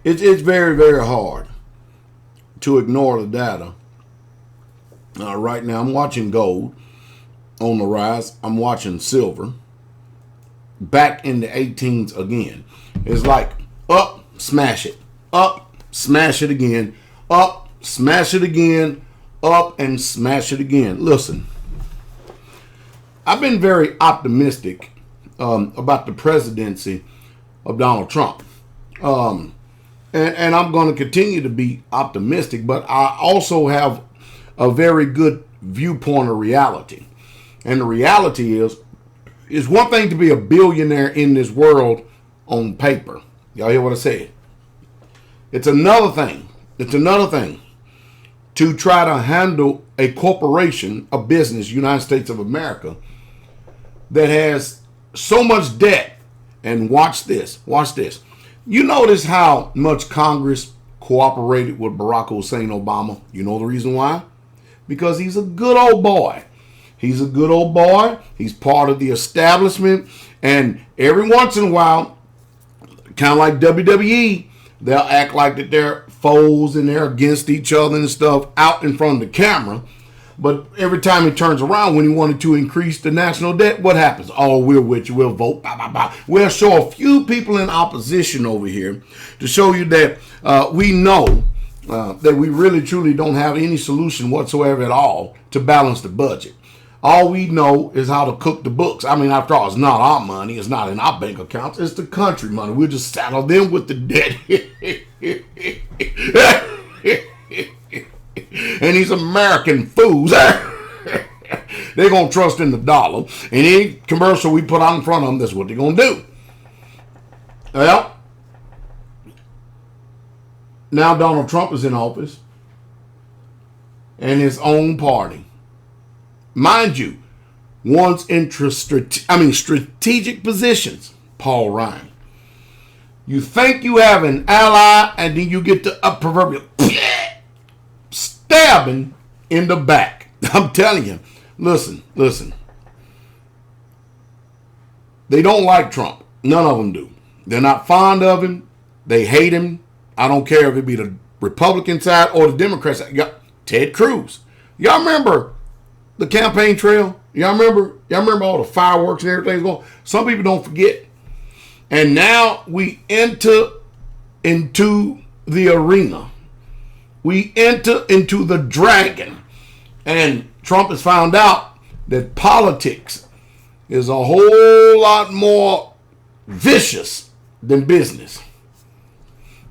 It's very, very hard to ignore the data. Right now, I'm watching gold on the rise. I'm watching silver back in the 18s again. It's like up, smash it, up, smash it again, up, smash it again, up, and smash it again. Listen, I've been very optimistic about the presidency of Donald Trump. And I'm going to continue to be optimistic, but I also have a very good viewpoint of reality. And the reality is, it's one thing to be a billionaire in this world on paper. Y'all hear what I said? It's another thing. It's another thing to try to handle a corporation, a business, United States of America, that has so much debt. And watch this. Watch this. You notice how much Congress cooperated with Barack Hussein Obama? You know the reason why? Because he's a good old boy. He's a good old boy. He's part of the establishment. And every once in a while, kind of like WWE, they'll act like that they're foes and they're against each other and stuff out in front of the camera. But every time he turns around when he wanted to increase the national debt, what happens? Oh, we're with you. We'll vote. Bah, bah, bah. We'll show a few people in opposition over here to show you that we know that we really, truly don't have any solution whatsoever at all to balance the budget. All we know is how to cook the books. I mean, after all, it's not our money. It's not in our bank accounts. It's the country money. We'll just saddle them with the debt. And these American fools, they're going to trust in the dollar. And any commercial we put out in front of them, that's what they're going to do. Well, now Donald Trump is in office. And his own party, mind you, wants into strategic positions. Paul Ryan. You think you have an ally, and then you get the proverbial stabbing in the back. I'm telling you. Listen. They don't like Trump. None of them do. They're not fond of him. They hate him. I don't care if it be the Republican side or the Democrat side. Ted Cruz. Y'all remember the campaign trail? Y'all remember all the fireworks and everything's going? Some people don't forget. And now we enter into the arena. We enter into the dragon. And Trump has found out that politics is a whole lot more vicious than business.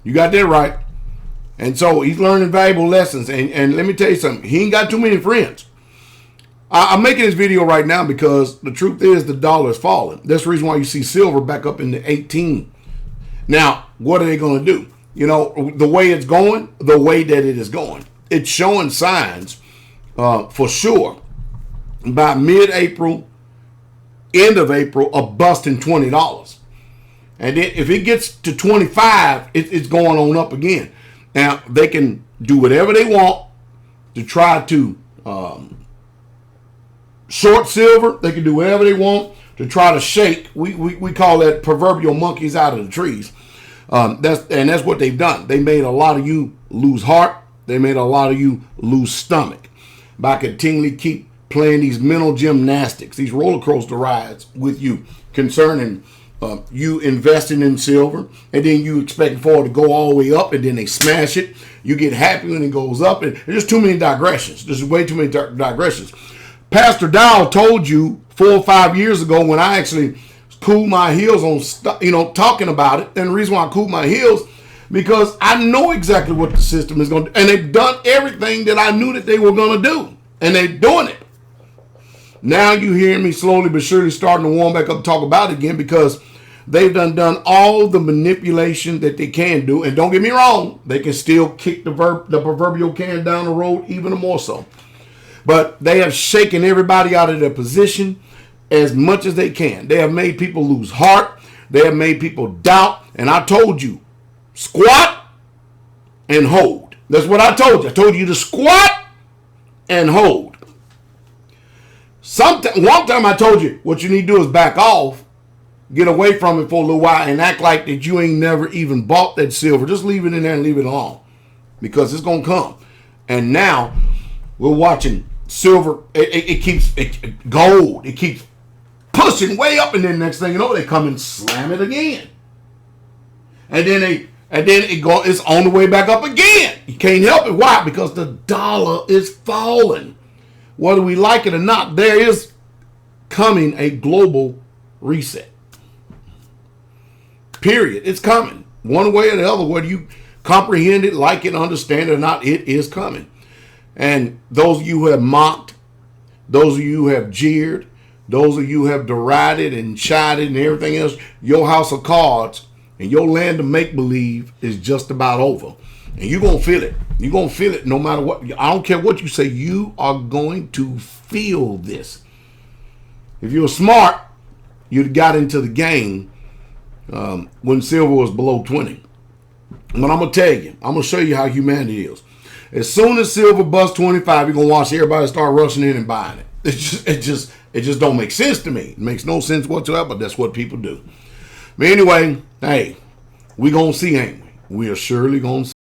You got that right. And so he's learning valuable lessons. And let me tell you something. He ain't got too many friends. I'm making this video right now because the truth is the dollar is falling. That's the reason why you see silver back up in the 18. Now, what are they going to do? You know, the way it's going, the way that it is going, it's showing signs for sure by mid-April, end of April, of busting $20. And then if it gets to 25, it's going on up again. Now, they can do whatever they want to try to short silver. They can do whatever they want to try to shake. We call that proverbial monkeys out of the trees. That's what they've done. They made a lot of you lose heart. They made a lot of you lose stomach by continually keep playing these mental gymnastics, these roller coaster rides with you concerning you investing in silver, and then you expect for it to go all the way up, and then they smash it. You get happy when it goes up, and there's just too many digressions. There's way too many digressions. PastorDowell told you 4 or 5 years ago when I actually cooled my heels on, talking about it. And the reason why I cooled my heels, because I know exactly what the system is going to do. And they've done everything that I knew that they were going to do. And they're doing it. Now you hear me slowly but surely starting to warm back up and talk about it again, because they've done all the manipulation that they can do. And don't get me wrong, they can still kick the proverbial can down the road even more so. But they have shaken everybody out of their position as much as they can. They have made people lose heart. They have made people doubt. And I told you, squat and hold. That's what I told you. I told you to squat and hold. One time I told you what you need to do is back off. get away from it for a little while and act like that you ain't never even bought that silver. Just leave it in there and leave it alone, because it's going to come. And now we're watching silver. It keeps gold. It keeps pushing way up, and then next thing you know, they come and slam it again. And then it's on the way back up again. You can't help it. Why? Because the dollar is falling. Whether we like it or not, there is coming a global reset. Period. It's coming. One way or the other, whether you comprehend it, like it, understand it or not, it is coming. And those of you who have mocked, those of you who have jeered, those of you who have derided and chided and everything else, your house of cards and your land of make-believe is just about over. And you're going to feel it. You're going to feel it no matter what. I don't care what you say. You are going to feel this. If you're smart, you'd got into the game when silver was below 20. But I'm going to tell you, I'm going to show you how humanity is. As soon as silver busts 25, you're going to watch everybody start rushing in and buying it. It just don't make sense to me. It makes no sense whatsoever, but that's what people do. But anyway, hey, we going to see, ain't we? We are surely going to see.